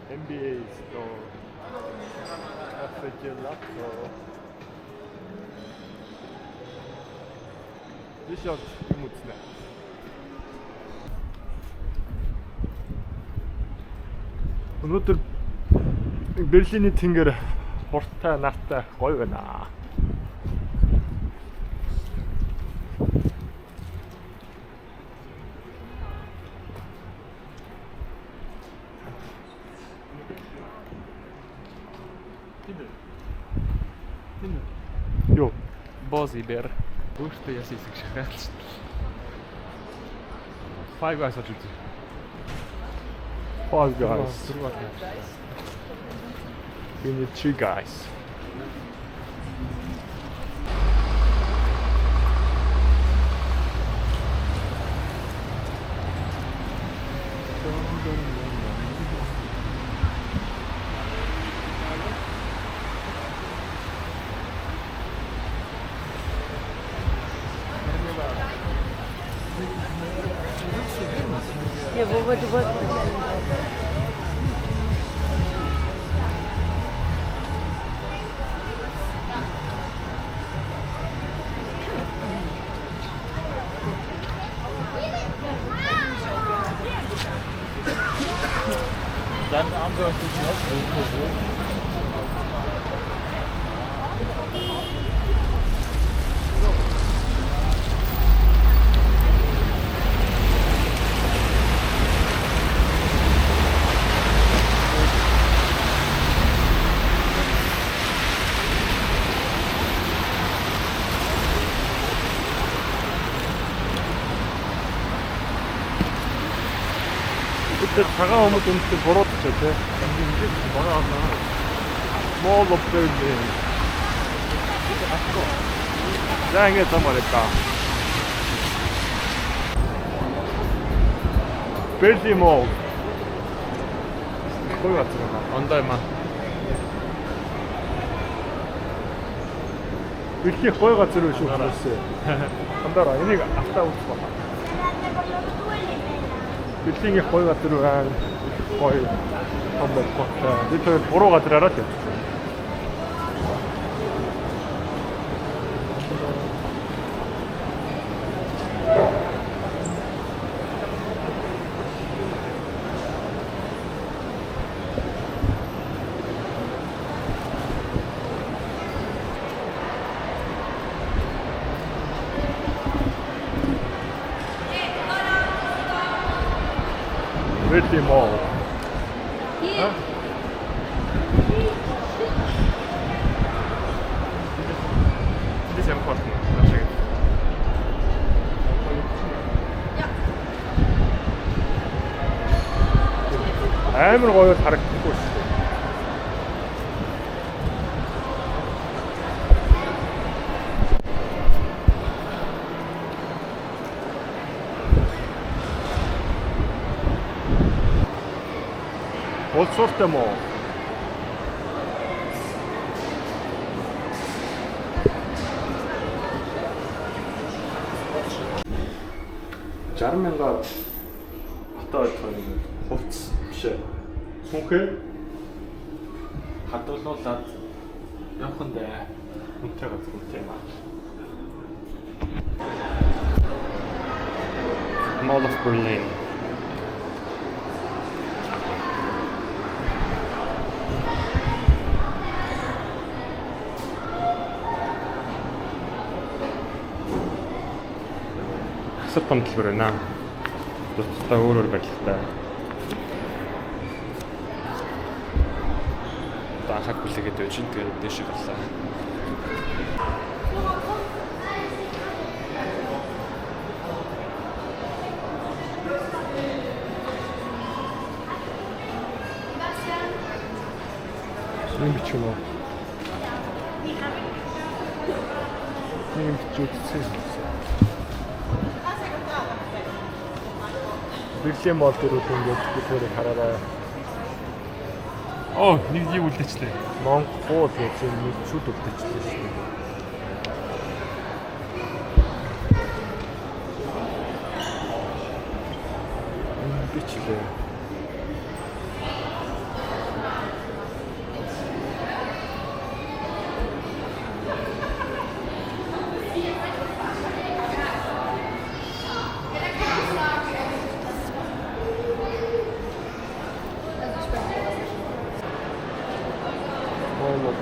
NBA store, caffè gelato, t-shirt mocne. Өнөөдөр Берлиний тэнгэр хурдтай нартай гоё байна. Юу? Бозибер. Өөртөө ясыг шахаалч. Five Guys очиж үзье. Five Guys. We need 3 guys. Я вот. Dann haben wir uns die 그때 차가운 옷 입고 걸었죠, 쟤. 이제 뭐라 하나. Small of building. 짱했단 말했다. 벨티몰. 거기 갔잖아. 언더만. 이렇게 거기 갔지를 쉬고 그랬어요. 한달 아니니까 아까워 죽었다. 빌딩에 거기가 들어간 거의 밥 먹고 밑에 보러가 들어갔죠. 빌딩몰. Dit is hem kort. Dat zeg ik. амар гоё харагдахгүй шүү. Олцортой мó. Жармянга хатаа ойлгох юм. Хувц биш ээ. Сүнхээ хадгалуулаад явахандаа үнтэй газар үнтэй юм аа. Mall of Berlin. Суппан төлбөр байна. Тусдаа өөр барилгатай. Анхаад бүлэгээд байж чинь тэгээд дэше гарлаа. Ийм бичих юм уу? Ийм бичүүлсэн. Бэрлийн мол дээр үгээд бүхээрээ хараарай. Оо, нэг юу үлдээчлээ. Монгол гэж нэг шүд үлдээчлээ шүү дээ. Бичлээ.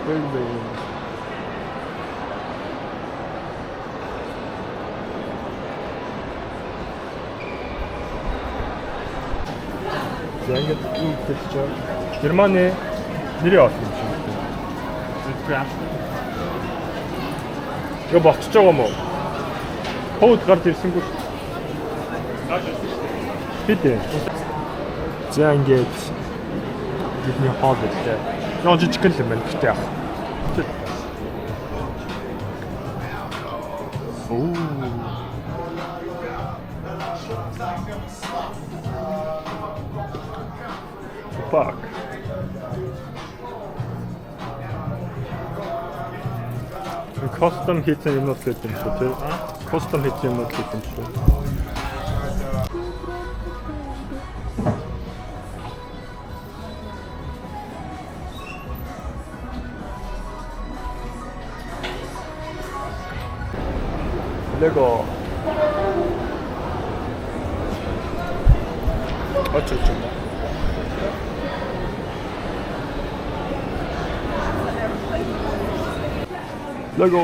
Building. Янгад үүсэж Германы нэрээ олсон юм шиг. Юу болчихж байгаа юм уу? Хөөд гарч ирсэнгүй шүү. Бид. За ингээд бидний хоол гэдэг. Яа жижиг л юм байна гэхдээ яах. Оо. Fuck. Custom хийсэн юмнууд л юм шүү тий. Custom хийсэн юмнууд л юм шүү. Lego. 어쩌죠? Lego.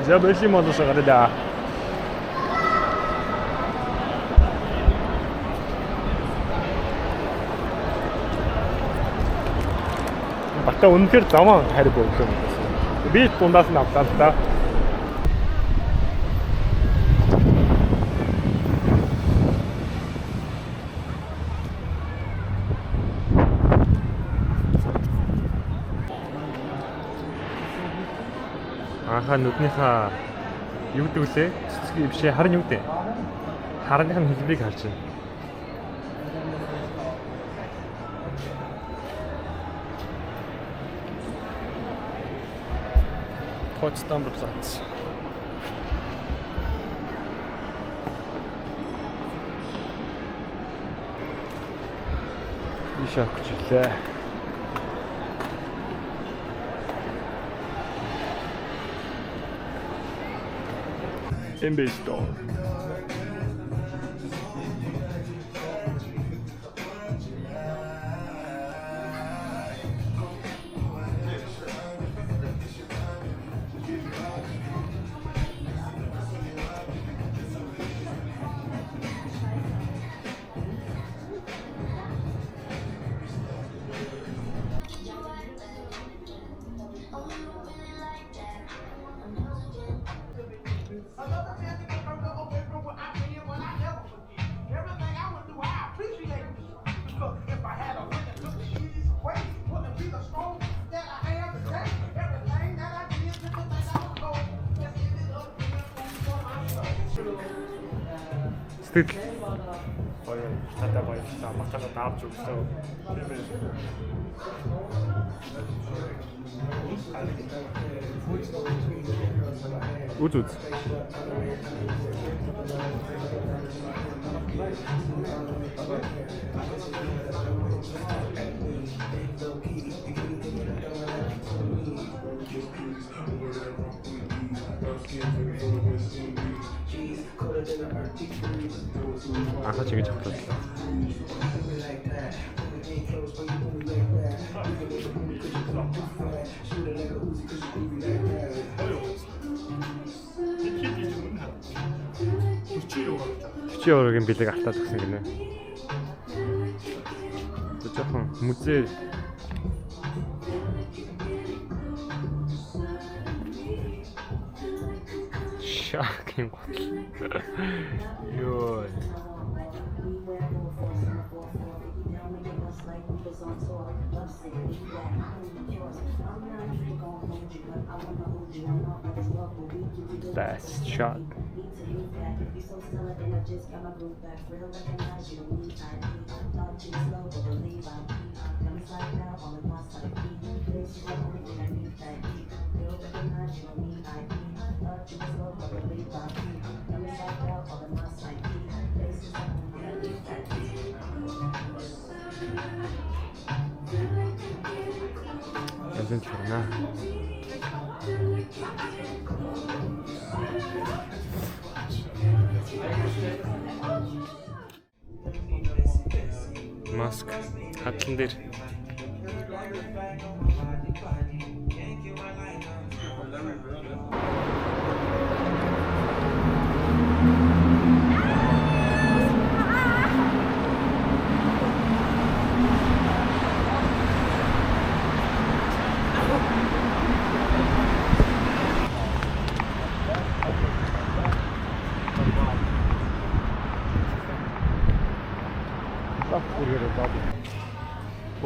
Я бы если можно сказать, да. Бата үнэхээр замаа харь бөгөөд юм байна. Би дундаас нь авлаа л да. Ахаа нүднийхээ юу гэдэг лээ? Цэцгийн бишээ харин юу гэдэг? Хараных нь хэлбэрийг харж байна. Potsdamer Platz. Ich habe gechillt. MB Store. Сэтгэл гоё надад баярлалаа. Маталаа даавч өгсөн. Үз. Ахаа чигээ чавлаа. €50ийн билег алтаад өгсөн гинэ. Жохон музей шахгийн гол. Йоо. That's shot. Янз бүрнэ. Маск хатлан дээр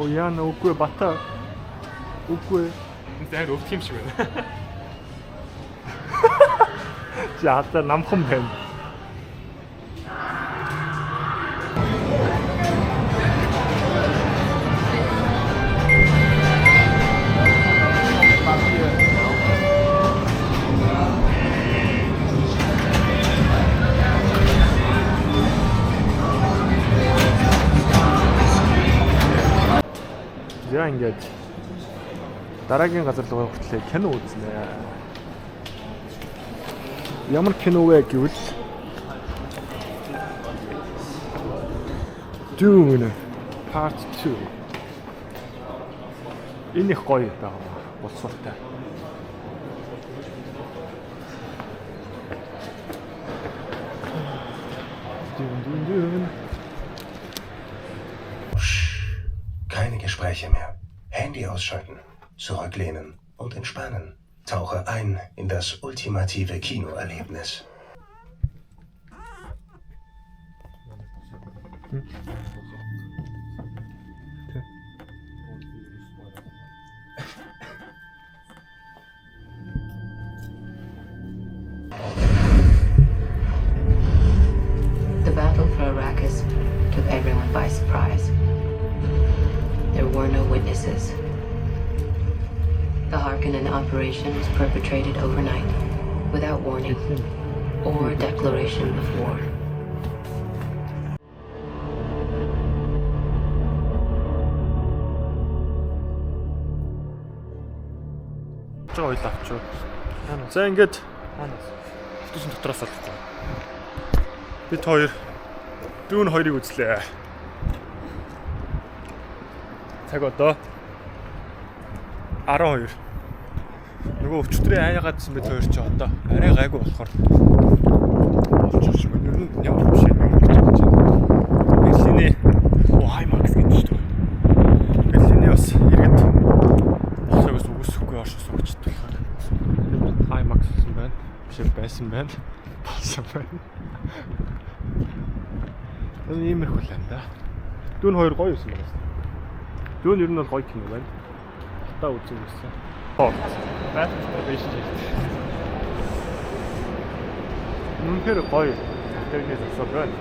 Оо яана үгүй бата. Үгүй. Зайр өвдөх юм шиг байна. Чи хатаа намхан байна. За ингээд дараагийн газар руу хүртлээ кино үзнэ. Ямар кино вэ гэвэл Dune Part 2. Энэ их гоё даа. Болцоотой. Dune. Keine Gespräche mehr. Handy ausschalten, zurücklehnen und entspannen. Tauche ein in das ultimative Kinoerlebnis. The battle for Arrakis took everyone by surprise. There were no witnesses. The Harkonnen operation was perpetrated overnight, without warning or declaration of war. Жоо ойл авчуу. За ингээд бүтэн дотроос олохгүй. Бид хоёр Dune 2-ыг үзлээ. Цаг одоо 12. Нөгөө өчтөрийн аяагаадсэн бид хоёр ч одоо арай гайгүй болохоор болчих шиг байна. Ер нь ямар биш юм гэж бодож байна. Берлиний IMAX гэдэг шүү дээ. Берлиний бас иргэд болсоос үгүйсэхгүй оршиж суугчдаг. IMAX гэсэн байна. Биш байсан байна. Болсон байна. Энэ иймэрхүү л юм да. Dune 2 гоё юусан байна. Dune ер нь бол гоё кино байна. Хатаа үзэн гэсэн. Байтал биш ч. Үнэхээр гоё. Тэрний засаг байна.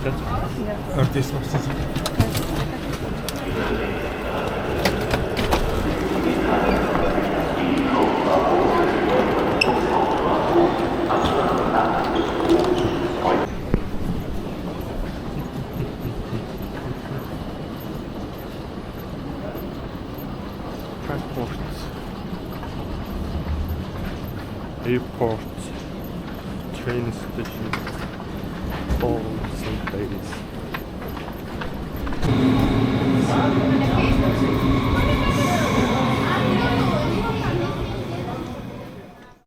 açacağız. Örtüyüz var sizin. Airport, train station, all the same place.